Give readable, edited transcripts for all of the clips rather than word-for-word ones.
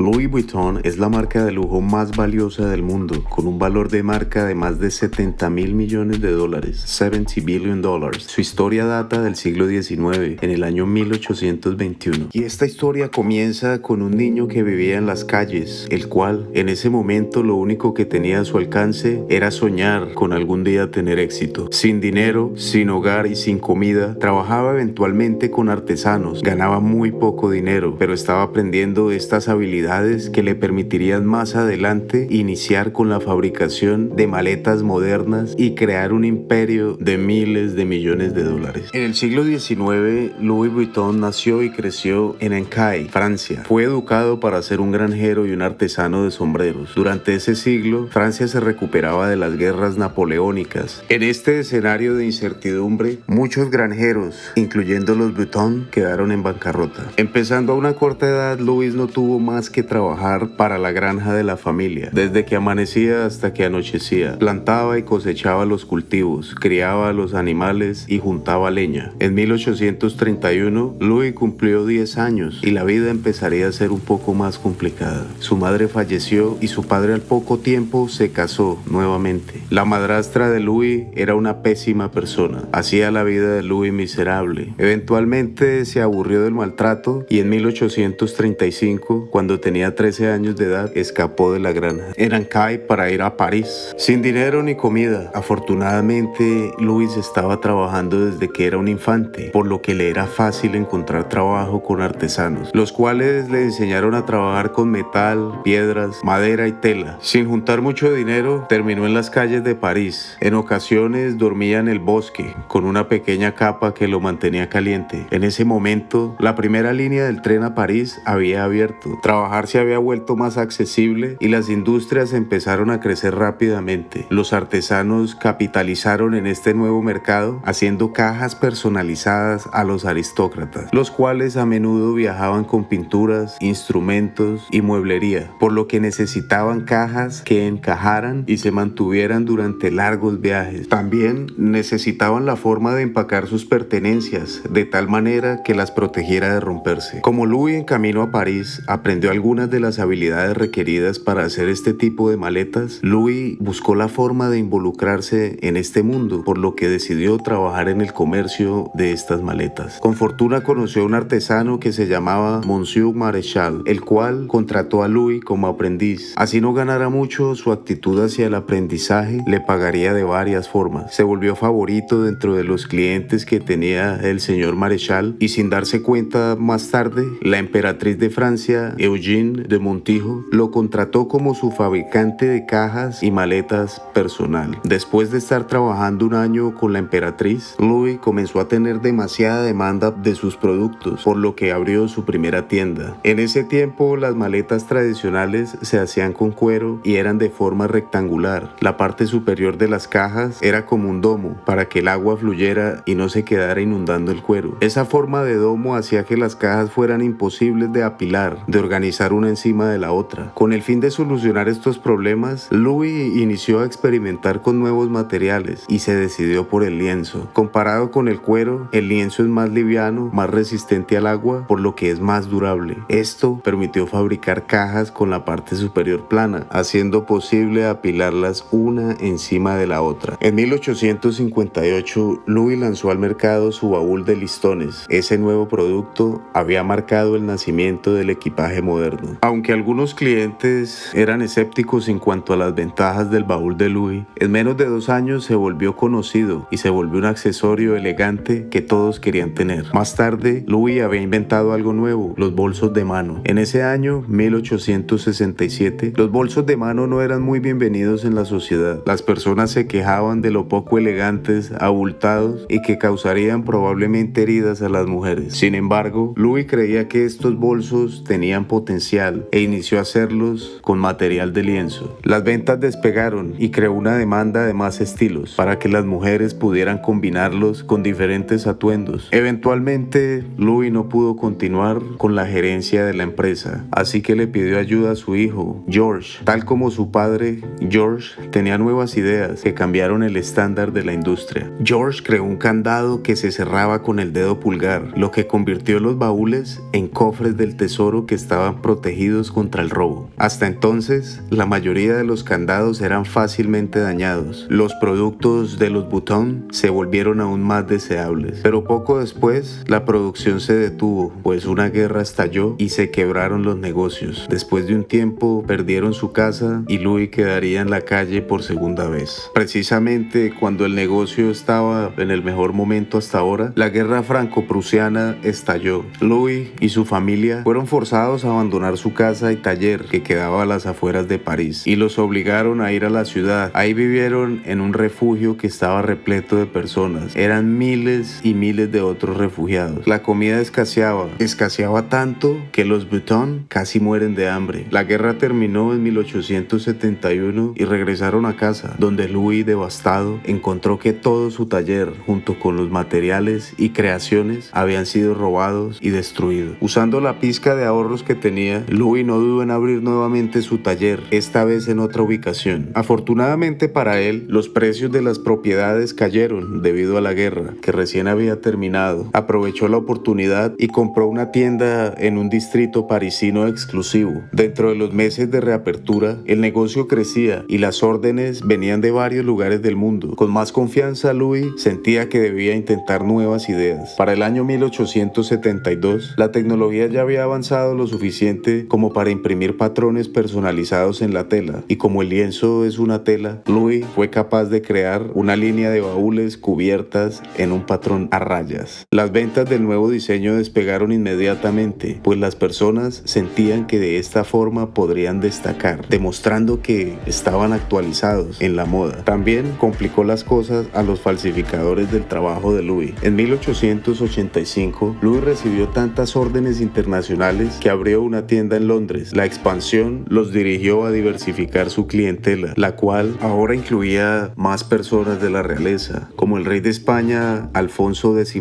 Louis Vuitton es la marca de lujo más valiosa del mundo, con un valor de marca de más de 70.000 millones de dólares, $70 billion. Su historia data del siglo XIX, en el año 1821. Y esta historia comienza con un niño que vivía en las calles, el cual, en ese momento, lo único que tenía a su alcance era soñar con algún día tener éxito. Sin dinero, sin hogar y sin comida, trabajaba eventualmente con artesanos, ganaba muy poco dinero, pero estaba aprendiendo estas habilidades que le permitirían más adelante iniciar con la fabricación de maletas modernas y crear un imperio de miles de millones de dólares. En el siglo XIX, Louis Vuitton nació y creció en Ancay, Francia. Fue educado para ser un granjero y un artesano de sombreros. Durante ese siglo, Francia se recuperaba de las guerras napoleónicas. En este escenario de incertidumbre, muchos granjeros, incluyendo los Vuitton, quedaron en bancarrota. Empezando a una corta edad, Louis no tuvo más que trabajar para la granja de la familia. Desde que amanecía hasta que anochecía, plantaba y cosechaba los cultivos, criaba a los animales y juntaba leña. En 1831, Louis cumplió 10 años y la vida empezaría a ser un poco más complicada. Su madre falleció y su padre al poco tiempo se casó nuevamente. La madrastra de Louis era una pésima persona, hacía la vida de Louis miserable. Eventualmente se aburrió del maltrato y en 1835, cuando tenía 13 años de edad, escapó de la granja en Ancay para ir a París, sin dinero ni comida. Afortunadamente, Louis estaba trabajando desde que era un infante, por lo que le era fácil encontrar trabajo con artesanos, los cuales le enseñaron a trabajar con metal, piedras, madera y tela. Sin juntar mucho dinero, terminó en las calles de París. En ocasiones dormía en el bosque, con una pequeña capa que lo mantenía caliente. En ese momento, la primera línea del tren a París había abierto. Trabajar se había vuelto más accesible y las industrias empezaron a crecer rápidamente. Los artesanos capitalizaron en este nuevo mercado haciendo cajas personalizadas a los aristócratas, los cuales a menudo viajaban con pinturas, instrumentos y mueblería, por lo que necesitaban cajas que encajaran y se mantuvieran durante largos viajes. También necesitaban la forma de empacar sus pertenencias de tal manera que las protegiera de romperse. Como Louis, en camino a París, aprendió algunas de las habilidades requeridas para hacer este tipo de maletas, Louis buscó la forma de involucrarse en este mundo, por lo que decidió trabajar en el comercio de estas maletas. Con fortuna conoció a un artesano que se llamaba Monsieur Maréchal, el cual contrató a Louis como aprendiz. Así no ganara mucho, su actitud hacia el aprendizaje le pagaría de varias formas. Se volvió favorito dentro de los clientes que tenía el señor Maréchal y, sin darse cuenta, más tarde, la emperatriz de Francia, Eugénie de Montijo, lo contrató como su fabricante de cajas y maletas personal. Después de estar trabajando un año con la emperatriz, Louis comenzó a tener demasiada demanda de sus productos, por lo que abrió su primera tienda. En ese tiempo, las maletas tradicionales se hacían con cuero y eran de forma rectangular. La parte superior de las cajas era como un domo, para que el agua fluyera y no se quedara inundando el cuero. Esa forma de domo hacía que las cajas fueran imposibles de apilar, de organizar una encima de la otra. Con el fin de solucionar estos problemas, Louis inició a experimentar con nuevos materiales y se decidió por el lienzo. Comparado con el cuero, el lienzo es más liviano, más resistente al agua, por lo que es más durable. Esto permitió fabricar cajas con la parte superior plana, haciendo posible apilarlas una encima de la otra. En 1858, Louis lanzó al mercado su baúl de listones. Ese nuevo producto había marcado el nacimiento del equipaje moderno. Aunque algunos clientes eran escépticos en cuanto a las ventajas del baúl de Louis, en menos de 2 años se volvió conocido y se volvió un accesorio elegante que todos querían tener. Más tarde, Louis había inventado algo nuevo: los bolsos de mano. En ese año, 1867, los bolsos de mano no eran muy bienvenidos en la sociedad. Las personas se quejaban de lo poco elegantes, abultados y que causarían probablemente heridas a las mujeres. Sin embargo, Louis creía que estos bolsos tenían potencial e inició a hacerlos con material de lienzo. Las ventas despegaron y creó una demanda de más estilos para que las mujeres pudieran combinarlos con diferentes atuendos. Eventualmente, Louis no pudo continuar con la gerencia de la empresa, así que le pidió ayuda a su hijo, George. Tal como su padre, George tenía nuevas ideas que cambiaron el estándar de la industria. George creó un candado que se cerraba con el dedo pulgar, lo que convirtió los baúles en cofres del tesoro que estaban estaban protegidos contra el robo. Hasta entonces, la mayoría de los candados eran fácilmente dañados. Los productos de los Vuitton se volvieron aún más deseables. Pero poco después, la producción se detuvo, pues una guerra estalló y se quebraron los negocios. Después de un tiempo, perdieron su casa y Louis quedaría en la calle por segunda vez. Precisamente cuando el negocio estaba en el mejor momento hasta ahora, la guerra franco-prusiana estalló. Louis y su familia fueron forzados a abandonar su casa y taller que quedaba a las afueras de París y los obligaron a ir a la ciudad. Ahí vivieron en un refugio que estaba repleto de personas. Eran miles y miles de otros refugiados. La comida escaseaba tanto que los Vuitton casi mueren de hambre. La guerra terminó en 1871 y regresaron a casa, donde Louis, devastado, encontró que todo su taller, junto con los materiales y creaciones, habían sido robados y destruidos. Usando la pizca de ahorros que tenía, Louis no dudó en abrir nuevamente su taller, esta vez en otra ubicación. Afortunadamente para él, los precios de las propiedades cayeron debido a la guerra, que recién había terminado. Aprovechó la oportunidad y compró una tienda en un distrito parisino exclusivo. Dentro de los meses de reapertura, el negocio crecía y las órdenes venían de varios lugares del mundo. Con más confianza, Louis sentía que debía intentar nuevas ideas. Para el año 1872, la tecnología ya había avanzado lo suficiente como para imprimir patrones personalizados en la tela, y como el lienzo es una tela, Louis fue capaz de crear una línea de baúles cubiertas en un patrón a rayas. Las ventas del nuevo diseño despegaron inmediatamente, pues las personas sentían que de esta forma podrían destacar, demostrando que estaban actualizados en la moda. También complicó las cosas a los falsificadores del trabajo de Louis. En 1885, Louis recibió tantas órdenes internacionales que abrió una tienda en Londres. La expansión los dirigió a diversificar su clientela, la cual ahora incluía más personas de la realeza, como el rey de España, Alfonso XII,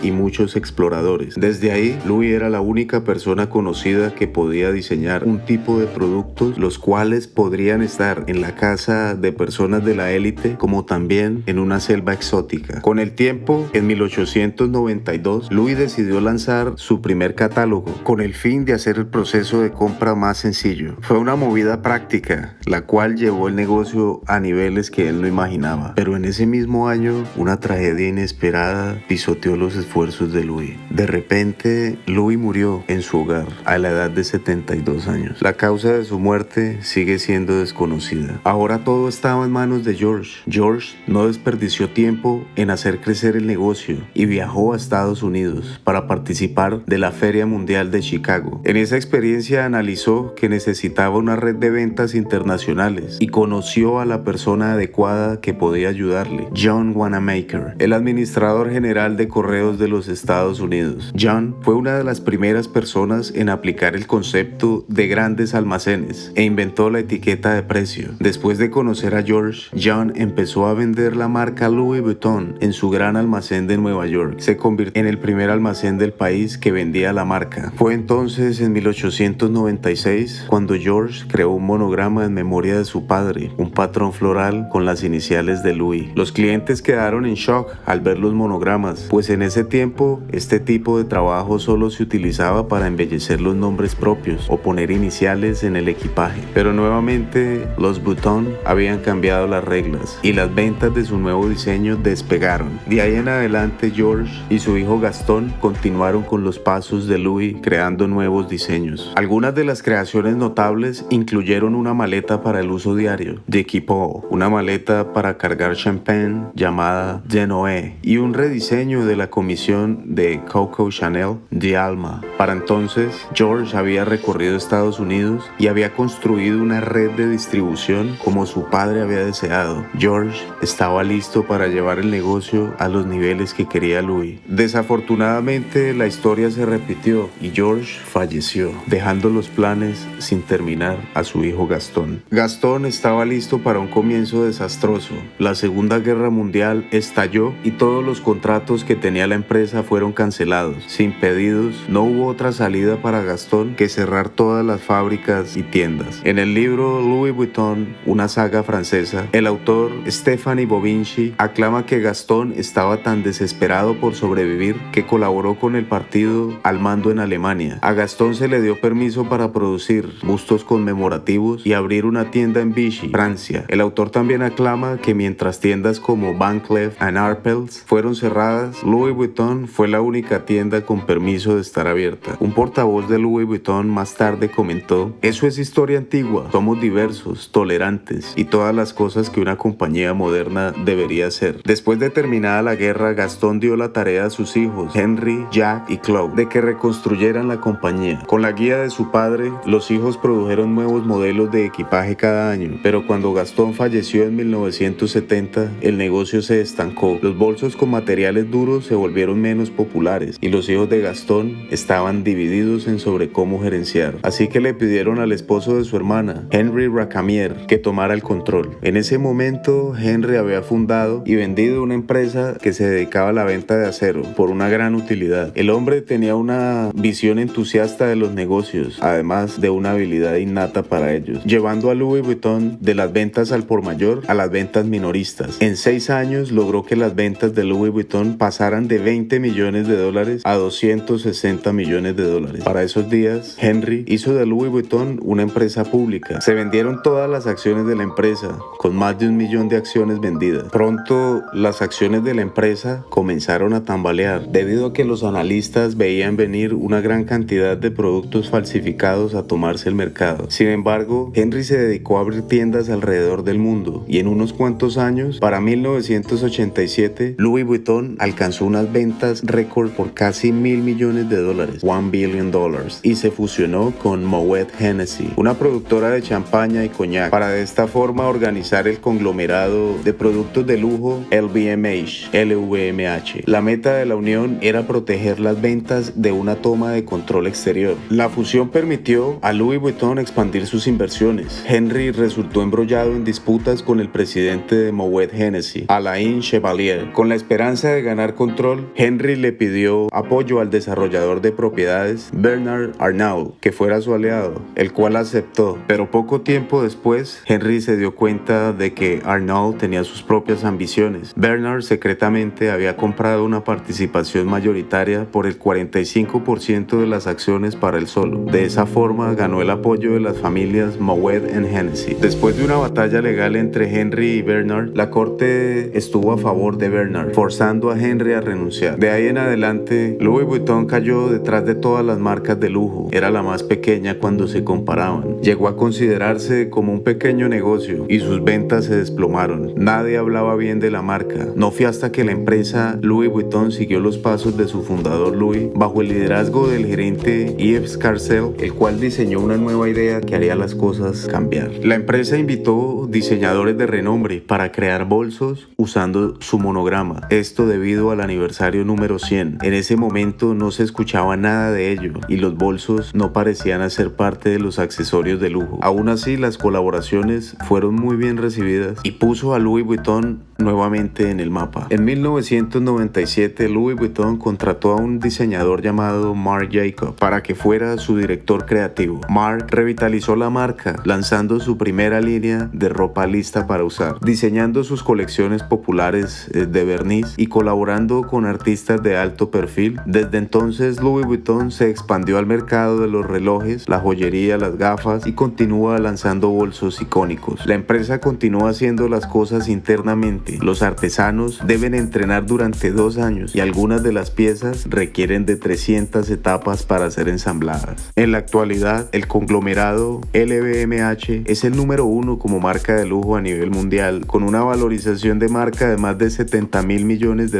y muchos exploradores. Desde ahí, Louis era la única persona conocida que podía diseñar un tipo de productos los cuales podrían estar en la casa de personas de la élite como también en una selva exótica. Con el tiempo, en 1892, Louis decidió lanzar su primer catálogo con el fin de hacer el proceso de compra más sencillo. Fue una movida práctica, la cual llevó el negocio a niveles que él no imaginaba. Pero en ese mismo año, una tragedia inesperada pisoteó los esfuerzos de Louis. De repente, Louis murió en su hogar a la edad de 72 años. La causa de su muerte sigue siendo desconocida. Ahora todo estaba en manos de George. George no desperdició tiempo en hacer crecer el negocio y viajó a Estados Unidos para participar de la Feria Mundial de Chicago. En esa experiencia analizó que necesitaba una red de ventas internacionales y conoció a la persona adecuada que podía ayudarle, John Wanamaker, el administrador general de correos de los Estados Unidos. John fue una de las primeras personas en aplicar el concepto de grandes almacenes e inventó la etiqueta de precio. Después de conocer a George, John empezó a vender la marca Louis Vuitton en su gran almacén de Nueva York. Se convirtió en el primer almacén del país que vendía la marca. Fue entonces en 1896 cuando George creó un monograma en memoria de su padre, un patrón floral con las iniciales de Louis. Los clientes quedaron en shock al ver los monogramas, pues en ese tiempo este tipo de trabajo solo se utilizaba para embellecer los nombres propios o poner iniciales en el equipaje. Pero nuevamente los Vuitton habían cambiado las reglas y las ventas de su nuevo diseño despegaron. De ahí en adelante George y su hijo Gastón continuaron con los pasos de Louis creando nuevos diseños. Algunas de las creaciones notables incluyeron una maleta para el uso diario, de Equipo, una maleta para cargar champagne llamada de Noé y un rediseño de la comisión de Coco Chanel de Alma. Para entonces, George había recorrido Estados Unidos y había construido una red de distribución como su padre había deseado. George estaba listo para llevar el negocio a los niveles que quería Louis. Desafortunadamente, la historia se repitió y George falleció, dejando los planes sin terminar a su hijo Gastón. Gastón estaba listo para un comienzo desastroso. La Segunda Guerra Mundial estalló y todos los contratos que tenía la empresa fueron cancelados. Sin pedidos, no hubo otra salida para Gastón que cerrar todas las fábricas y tiendas. En el libro Louis Vuitton, una saga francesa, el autor Stéphane Bovinci aclama que Gastón estaba tan desesperado por sobrevivir que colaboró con el partido al mando en Alemania. A Gastón entonces le dio permiso para producir bustos conmemorativos y abrir una tienda en Vichy, Francia. El autor también aclama que mientras tiendas como Van Cleef & Arpels fueron cerradas, Louis Vuitton fue la única tienda con permiso de estar abierta. Un portavoz de Louis Vuitton más tarde comentó: "Eso es historia antigua, somos diversos, tolerantes y todas las cosas que una compañía moderna debería ser". Después de terminada la guerra, Gastón dio la tarea a sus hijos, Henry, Jack y Claude, de que reconstruyeran la compañía. Con la guía de su padre, los hijos produjeron nuevos modelos de equipaje cada año, pero cuando Gastón falleció en 1970, el negocio se estancó. Los bolsos con materiales duros se volvieron menos populares y los hijos de Gastón estaban divididos en sobre cómo gerenciar. Así que le pidieron al esposo de su hermana, Henry Racamier, que tomara el control. En ese momento, Henry había fundado y vendido una empresa que se dedicaba a la venta de acero por una gran utilidad. El hombre tenía una visión entusiasta de los negocios, además de una habilidad innata para ellos, llevando a Louis Vuitton de las ventas al por mayor a las ventas minoristas. En 6 años logró que las ventas de Louis Vuitton pasaran de $20 millones a $260 millones. Para esos días, Henry hizo de Louis Vuitton una empresa pública. Se vendieron todas las acciones de la empresa, con más de 1 millón de acciones vendidas. Pronto, las acciones de la empresa comenzaron a tambalear, debido a que los analistas veían venir una gran cantidad de productos falsificados a tomarse el mercado. Sin embargo, Henry se dedicó a abrir tiendas alrededor del mundo, y en unos cuantos años, para 1987, Louis Vuitton alcanzó unas ventas récord por casi $1.000 millones, $1 billion, y se fusionó con Moet Hennessy, una productora de champaña y coñac, para de esta forma organizar el conglomerado de productos de lujo LVMH. La meta de la unión era proteger las ventas de una toma de control exterior. La fusión permitió a Louis Vuitton expandir sus inversiones. Henry resultó embrollado en disputas con el presidente de Moet Hennessy, Alain Chevalier. Con la esperanza de ganar control, Henry le pidió apoyo al desarrollador de propiedades Bernard Arnault, que fuera su aliado, el cual aceptó. Pero poco tiempo después, Henry se dio cuenta de que Arnault tenía sus propias ambiciones. Bernard secretamente había comprado una participación mayoritaria por el 45% de las acciones para él solo. De esa forma ganó el apoyo de las familias Moet y Hennessy. Después de una batalla legal entre Henry y Bernard, la corte estuvo a favor de Bernard, forzando a Henry a renunciar. De ahí en adelante, Louis Vuitton cayó detrás de todas las marcas de lujo. Era la más pequeña cuando se comparaban. Llegó a considerarse como un pequeño negocio y sus ventas se desplomaron. Nadie hablaba bien de la marca. No fue hasta que la empresa Louis Vuitton siguió los pasos de su fundador Louis, bajo el liderazgo del gerente Yves Carcel, el cual diseñó una nueva idea que haría las cosas cambiar. La empresa invitó diseñadores de renombre para crear bolsos usando su monograma. Esto debido al aniversario número 100. En ese momento no se escuchaba nada de ello y los bolsos no parecían hacer parte de los accesorios de lujo. Aún así, las colaboraciones fueron muy bien recibidas y puso a Louis Vuitton nuevamente en el mapa. En 1997, Louis Vuitton contrató a un diseñador llamado Marc Jacobs para que fuera su director creativo. Marc revitalizó la marca, lanzando su primera línea de ropa lista para usar, diseñando sus colecciones populares de verniz y colaborando con artistas de alto perfil. Desde entonces, Louis Vuitton se expandió al mercado de los relojes, la joyería, las gafas y continúa lanzando bolsos icónicos. La empresa continúa haciendo las cosas internamente. Los artesanos deben entrenar durante 2 años y algunas de las piezas requieren de 300 etapas para ser ensambladas. En la actualidad, el conglomerado LVMH es el número 1 como marca de lujo a nivel mundial, con una valorización de marca de más de $70.000 millones.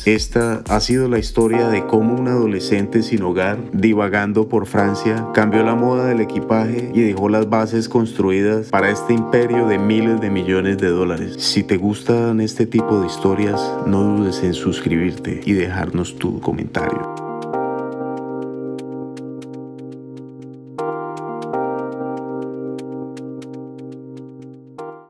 Esta ha sido la historia de cómo un adolescente sin hogar, divagando por Francia, cambió la moda del equipaje y dejó las bases construidas para este imperio de miles de millones de dólares. Si te gustan este tipo de historias, no dudes en suscribirte y dejarnos tu comentario.